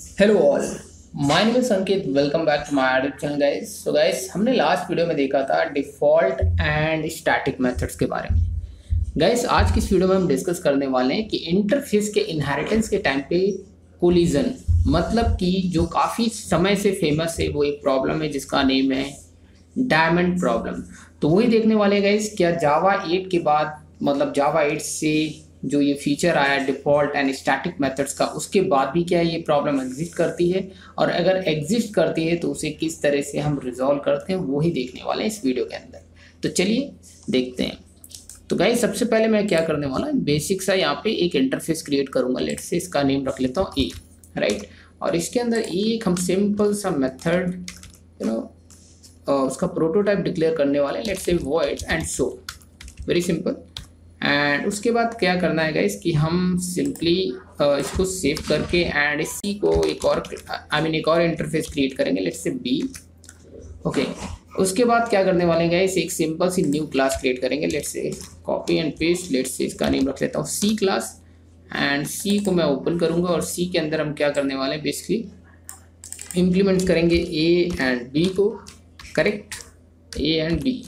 Hello all, my name is Sanket. Welcome back to my YouTube channel guys. So guys, हमने last video में देखा था default and static methods के बारे में। गाइस, आज की इस वीडियो में हम डिस्कस करने वाले हैं कि इंटरफेस के इनहेरिटेंस के टाइम पे कोलिजन, मतलब कि जो काफ़ी समय से फेमस है, वो एक प्रॉब्लम है जिसका नेम है डायमंड प्रॉब्लम। तो वही देखने वाले हैं गाइस, क्या जावा 8 के बाद, मतलब जावा 8 से जो ये फीचर आया डिफ़ॉल्ट एंड स्टैटिक मेथड्स का, उसके बाद भी क्या ये प्रॉब्लम एग्जिस्ट करती है, और अगर एग्जिस्ट करती है तो उसे किस तरह से हम रिजॉल्व करते हैं, वो ही देखने वाले हैं इस वीडियो के अंदर। तो चलिए देखते हैं। तो गाइस, सबसे पहले मैं क्या करने वाला हूँ, बेसिक सा यहाँ पे एक इंटरफेस क्रिएट करूँगा। लेट्स से इसका नेम रख लेता हूँ ए, राइट। और इसके अंदर एक हम सिंपल सा मेथड उसका प्रोटोटाइप डिक्लेयर करने वाले हैं। Let's say void and show, very simple. And उसके बाद क्या करना है गाइस कि हम सिंपली इसको सेव करके एंड इसी को एक और एक और इंटरफेस क्रिएट करेंगे। Let's say B, okay. उसके बाद क्या करने वाले हैं गाइस, एक सिंपल सी न्यू क्लास क्रिएट करेंगे। Let's say copy and paste, let's say इसका नेम रख लेता हूँ सी क्लास। एंड सी को मैं ओपन करूँगा और सी के अंदर हम क्या करने वाले हैं, बेसिकली इम्प्लीमेंट करेंगे ए एंड बी को, करेक्ट, ए एंड बी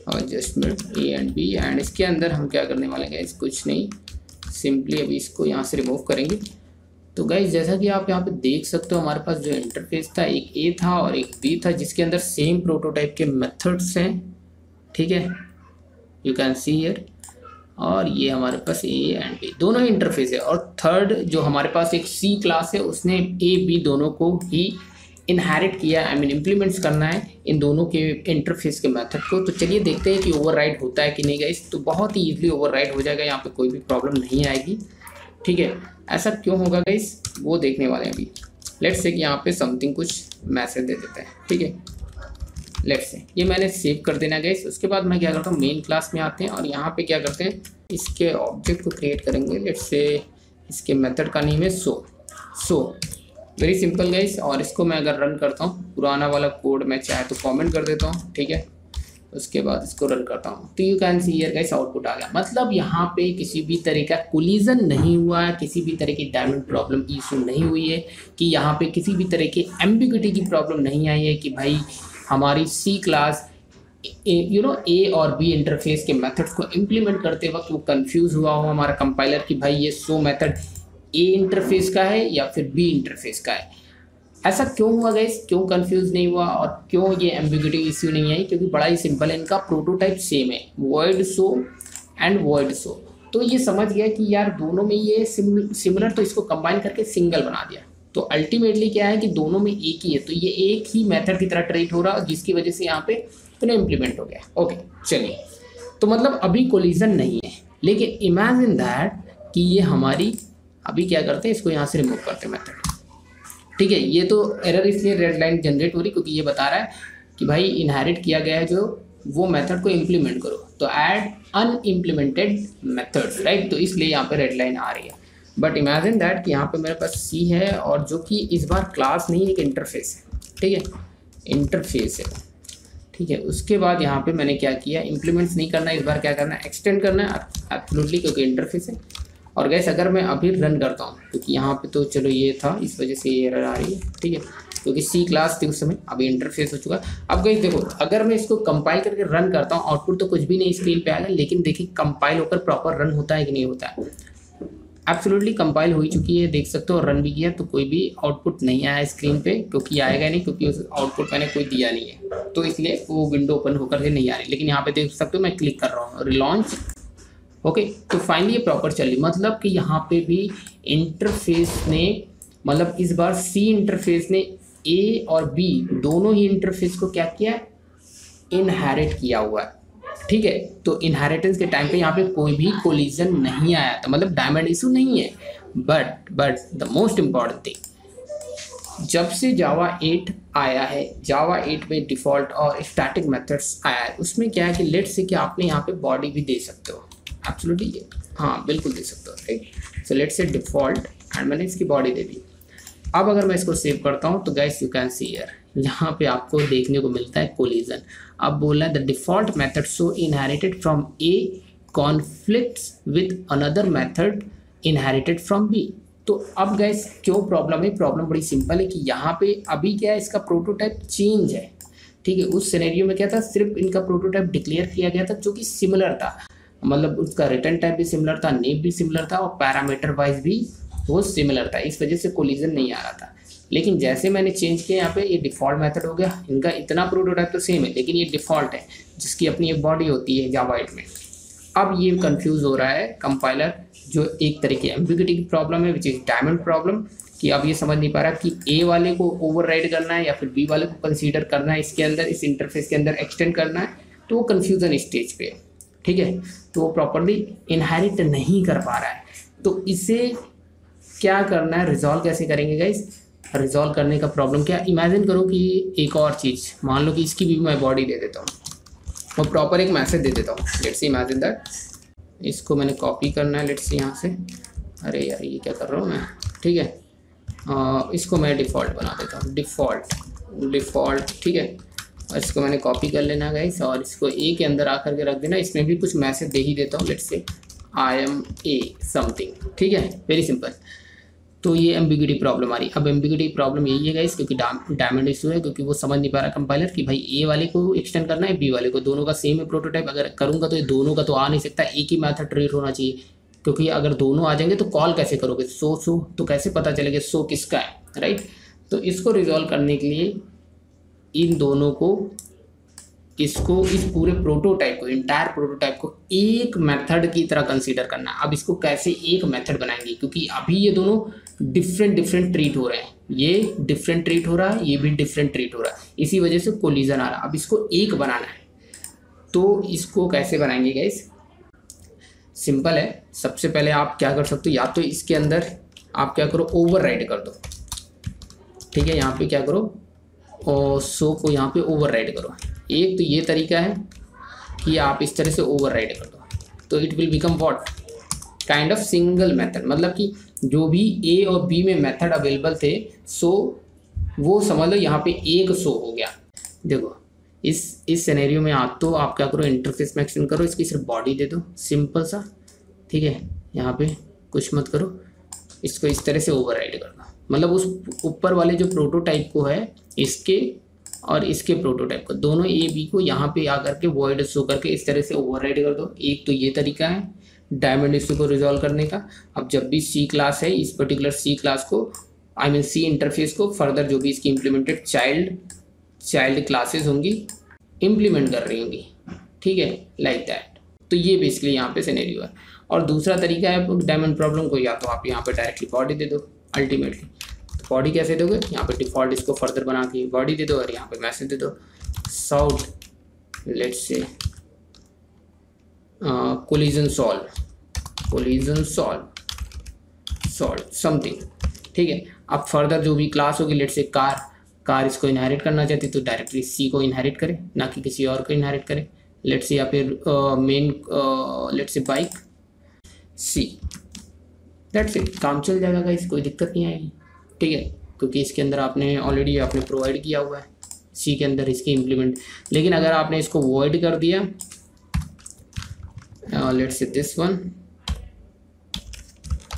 और just minute, A and B. And इसके अंदर हम क्या करने वाले हैं, कुछ नहीं, सिंपली अभी इसको यहाँ से रिमूव करेंगे। तो गाइज, जैसा कि आप यहाँ पे देख सकते हो, हमारे पास जो इंटरफेस था, एक ए था और एक बी था, जिसके अंदर सेम प्रोटोटाइप के मेथड्स हैं, ठीक है, यू कैन सी हियर। और ये हमारे पास ए एंड बी दोनों ही इंटरफेस है। और थर्ड जो हमारे पास एक सी क्लास है, उसने ए बी दोनों को ही इनहेरिट किया, इम्प्लीमेंट्स करना है इन दोनों के इंटरफेस के मेथड को। तो चलिए देखते हैं कि ओवरराइड होता है कि नहीं गाइस। तो बहुत ही ईजिली ओवरराइड हो जाएगा, यहाँ पे कोई भी प्रॉब्लम नहीं आएगी, ठीक है। ऐसा क्यों होगा गाइस, वो देखने वाले हैं अभी। लेट्स से कि यहाँ पे समथिंग कुछ मैसेज दे देते हैं, ठीक है। लेट्स से ये मैंने सेव कर देना गाइस। उसके बाद मैं क्या करता हूँ, मेन क्लास में आते हैं और यहाँ पे क्या करते हैं, इसके ऑब्जेक्ट को क्रिएट करेंगे। लेट्स से इसके मेथड का नेम है सो, वेरी सिंपल गाइस। और इसको मैं अगर रन करता हूँ, पुराना वाला कोड मैं चाहे तो कमेंट कर देता हूँ, ठीक है। उसके बाद इसको रन करता हूँ तो you can see here guys, output आ गया। मतलब यहाँ पे किसी भी तरह का कोलिजन नहीं हुआ है, किसी भी तरह की डायमंड प्रॉब्लम इशू नहीं हुई है, कि यहाँ पे किसी भी तरह की एम्बिग्युइटी की प्रॉब्लम नहीं आई है कि भाई हमारी सी क्लास ए और बी इंटरफेस के मेथड्स को इम्प्लीमेंट करते वक्त वो कंफ्यूज हुआ हो हमारा कंपाइलर कि भाई ये सो मेथड ए इंटरफेस का है या फिर बी इंटरफेस का है। ऐसा क्यों हुआ गाइस, क्यों कंफ्यूज नहीं हुआ और क्यों ये एम्बिग्युइटी इश्यू नहीं आई, क्योंकि बड़ा ही सिंपल है, इनका प्रोटोटाइप सेम है, void show and void show. तो ये समझ गया कि यार दोनों में ये सिमिलर, तो इसको कंबाइन करके सिंगल बना दिया। तो अल्टीमेटली क्या है कि दोनों में एक ही है, तो ये एक ही मेथड की तरह ट्रीट हो रहा है, जिसकी वजह से यहाँ पे पुनः इम्प्लीमेंट हो गया। ओके, चलिए। तो मतलब अभी कोलिजन नहीं है, लेकिन इमेजिन दैट कि ये हमारी, अभी क्या करते हैं, इसको यहाँ से रिमूव करते हैं मेथड, ठीक है। ये तो एरर इसलिए रेड लाइन जनरेट हो रही क्योंकि ये बता रहा है कि भाई इनहेरिट किया गया है जो वो मेथड को इम्प्लीमेंट करो, तो ऐड अनइम्प्लीमेंटेड मेथड्स, राइट। तो इसलिए यहाँ पे रेड लाइन आ रही है। बट इमेजिन दैट कि यहाँ पे मेरे पास सी है और जो कि इस बार क्लास नहीं, एक इंटरफेस है, ठीक है, इंटरफेस है, ठीक है। उसके बाद यहाँ पे मैंने क्या किया, इम्प्लीमेंट्स नहीं करना है इस बार, क्या करना है, एक्सटेंड करना है एब्सोल्युटली, क्योंकि इंटरफेस है। और गैस अगर मैं अभी रन करता हूँ, क्योंकि यहाँ पे तो चलो ये था, इस वजह से ये एरर आ रही है, ठीक है, क्योंकि सी क्लास थी उस समय, अभी इंटरफेस हो चुका है। अब गैस देखो, अगर मैं इसको कंपाइल करके रन करता हूँ, आउटपुट तो कुछ भी नहीं स्क्रीन पे आएगा, लेकिन देखिए कंपाइल होकर प्रॉपर रन होता है कि नहीं होता है। एब्सोल्युटली कंपाइल हो चुकी है, देख सकते हो, रन भी किया तो कोई भी आउटपुट नहीं आया स्क्रीन पे, क्योंकि आएगा नहीं, क्योंकि उस आउटपुट मैंने कोई दिया नहीं है, तो इसलिए वो विंडो ओपन होकर के नहीं आ रही। लेकिन यहाँ पे देख सकते हो मैं क्लिक कर रहा हूँ, रिलॉन्च, ओके। तो फाइनली ये प्रॉपर चली, मतलब कि यहाँ पे भी इंटरफेस ने, मतलब इस बार सी इंटरफेस ने ए और बी दोनों ही इंटरफेस को क्या किया, इनहेरिट किया हुआ है, ठीक है। तो इनहेरिटेंस के टाइम पे यहाँ पे कोई भी कोलिजन नहीं आया था, मतलब डायमंड इशू नहीं है। But the most important thing, जब से जावा 8 आया है, जावा 8 में डिफ़ॉल्ट और स्टैटिक मेथड्स आया है, उसमें क्या है कि लेट्स से कि आपने यहाँ पे बॉडी भी दे सकते हो, एब्सोल्युटली, हाँ बिल्कुल दे सकते हो, right. So let's say default and मैंने इसकी बॉडी दे दी। अब अगर मैं इसको सेव करता हूँ तो guys you can see here, यहाँ पे आपको देखने को मिलता है कोलिजन। अब बोला है the default method so inherited from A conflicts with another method inherited from B. तो अब गाइस क्यों प्रॉब्लम है, प्रॉब्लम बड़ी सिंपल है कि यहाँ पे अभी क्या है, इसका प्रोटोटाइप चेंज है, ठीक है। उस सिनेरियो में क्या था, सिर्फ इनका प्रोटोटाइप डिक्लेयर किया गया था जो कि सिमिलर था, मतलब उसका रिटर्न टाइप भी सिमिलर था, नेम भी सिमिलर था और पैरामीटर वाइज भी वो सिमिलर था, इस वजह से कोलिजन नहीं आ रहा था। लेकिन जैसे मैंने चेंज किया यहाँ पे, ये डिफ़ॉल्ट मेथड हो गया, इनका इतना प्रोटोटाइप तो सेम है लेकिन ये डिफ़ॉल्ट है जिसकी अपनी एक बॉडी होती है जावा 8 में। अब ये कंफ्यूज हो रहा है कंपाइलर, जो एक तरह की एम्बिग्यूटी की प्रॉब्लम है विच इज़ डायमंड प्रॉब्लम, कि अब ये समझ नहीं पा रहा कि ए वाले को ओवरराइड करना है या फिर बी वाले को कंसीडर करना है, इसके अंदर इस इंटरफेस के अंदर एक्सटेंड करना है, तो वो कन्फ्यूज़न स्टेज पे है, ठीक है। तो वो प्रॉपरली इनहेरिट नहीं कर पा रहा है, तो इसे क्या करना है, रिजॉल्व कैसे करेंगे गाइस। रिजॉल्व करने का प्रॉब्लम क्या, इमेजिन करो कि एक और चीज़, मान लो कि इसकी भी मैं बॉडी दे देता हूँ और प्रॉपर एक मैसेज दे देता हूँ, लेट्स सी इमेजिन दैट, इसको मैंने कॉपी करना है, लेट्स सी यहाँ से, अरे यार ये क्या कर रहा हूँ मैं, ठीक है। इसको मैं डिफ़ॉल्ट बना देता हूँ, डिफ़ॉल्ट, ठीक है। और इसको मैंने कॉपी कर लेना गाइस और इसको ए के अंदर आकर के रख देना, इसमें भी कुछ मैसेज दे ही देता हूँ, let's say I M A something, ठीक है, वेरी सिंपल। तो ये एम्बिग्यूटी प्रॉब्लम आ रही है। अब एम्बिग्यूटी प्रॉब्लम यही है गाइस, क्योंकि डायमंड इशू है, क्योंकि वो समझ नहीं पा रहा कंपाइलर कि भाई ए वाले को एक्सटेंड करना है बी वाले को, दोनों का सेम है प्रोटोटाइप, अगर करूँगा तो ये दोनों का तो आ नहीं सकता, एक ही मैथड ट्रीट होना चाहिए, क्योंकि अगर दोनों आ जाएंगे तो कॉल कैसे करोगे, सो तो कैसे पता चलेगा सो किसका है, राइट। तो इसको रिजॉल्व करने के लिए इन दोनों को, इसको, इस पूरे प्रोटोटाइप को, इंटायर प्रोटोटाइप को एक मेथड की तरह कंसीडर करना। अब इसको कैसे एक मेथड बनाएंगे, क्योंकि अभी ये दोनों डिफरेंट ट्रीट हो रहे हैं, ये डिफरेंट ट्रीट हो रहा है, ये भी डिफरेंट ट्रीट हो रहा है, इसी वजह से कोलिजन आ रहा है। अब इसको एक बनाना है, तो इसको कैसे बनाएंगे गाइस, सिंपल है। सबसे पहले आप क्या कर सकते हो, या तो इसके अंदर आप क्या करो, ओवरराइड कर दो, ठीक है। यहाँ पे क्या करो, और सो को यहाँ पे ओवरराइड करो। एक तो ये तरीका है कि आप इस तरह से ओवरराइड कर दो, तो it will become what, kind of single method, मतलब कि जो भी ए और बी में मेथड अवेलेबल थे, सो वो समझ लो यहाँ पे एक सो हो गया। देखो इस सिनेरियो में आप तो आप क्या करो, इंटरफेस में एक्सटेंड करो, इसकी सिर्फ बॉडी दे दो, सिंपल सा, ठीक है। यहाँ पे कुछ मत करो, इसको इस तरह से ओवरराइड कर दो, मतलब उस ऊपर वाले जो प्रोटोटाइप को है, इसके और इसके प्रोटोटाइप को, दोनों ए बी को यहाँ पे आकर के वॉइड शो करके इस तरह से ओवरराइड कर दो। एक तो ये तरीका है डायमंड इशू को रिजॉल्व करने का। अब जब भी सी क्लास है, इस पर्टिकुलर सी क्लास को, आई मीन सी इंटरफेस को फर्दर जो भी इसकी इम्प्लीमेंटेड चाइल्ड क्लासेस होंगी इम्प्लीमेंट कर रही होंगी, ठीक है, लाइक दैट। तो ये बेसिकली यहाँ पे सिनेरियो है। और दूसरा तरीका है डायमंड प्रॉब्लम को, या तो आप यहाँ पे डायरेक्टली बॉडी दे दो, अल्टीमेटली बॉडी कैसे दोगे, यहाँ पे डिफ़ॉल्ट इसको फर्दर बना के बॉडी दे दो और यहाँ पे मैसेज दे दो, solve, let's say collision solve something, ठीक है। अब फर्दर जो भी क्लास होगी, लेट्स से कार इसको इनहेरिट करना चाहती तो डायरेक्टली सी को इनहेरिट करे, ना कि किसी और को इनहेरिट करे, लेट्स से, या फिर main let's say bike C, that's it, काम चल जाएगा गाइस, कोई दिक्कत नहीं आएगी, ठीक है, क्योंकि इसके अंदर आपने ऑलरेडी आपने प्रोवाइड किया हुआ है सी के अंदर इसकी इम्प्लीमेंट। लेकिन अगर आपने इसको वॉइड कर दिया, लेट्स से दिस वन,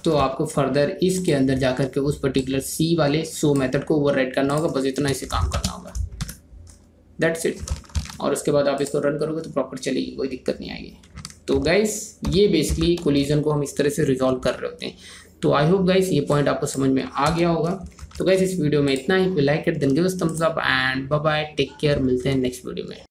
तो आपको फर्दर इसके अंदर जाकर के उस पर्टिकुलर सी वाले सो मेथड को ओवरराइड करना होगा, बस इतना इसे काम करना होगा, दैट्स इट। और उसके बाद आप इसको रन करोगे तो प्रॉपर चलेगी, कोई दिक्कत नहीं आएगी। तो गाइस ये बेसिकली कोलिजन को हम इस तरह से रिजॉल्व कर रहे होते हैं। तो आई होप गाइस ये पॉइंट आपको समझ में आ गया होगा। तो गाइस इस वीडियो में इतना ही, like it, then give us thumbs up and bye bye, take care, मिलते हैं नेक्स्ट वीडियो में।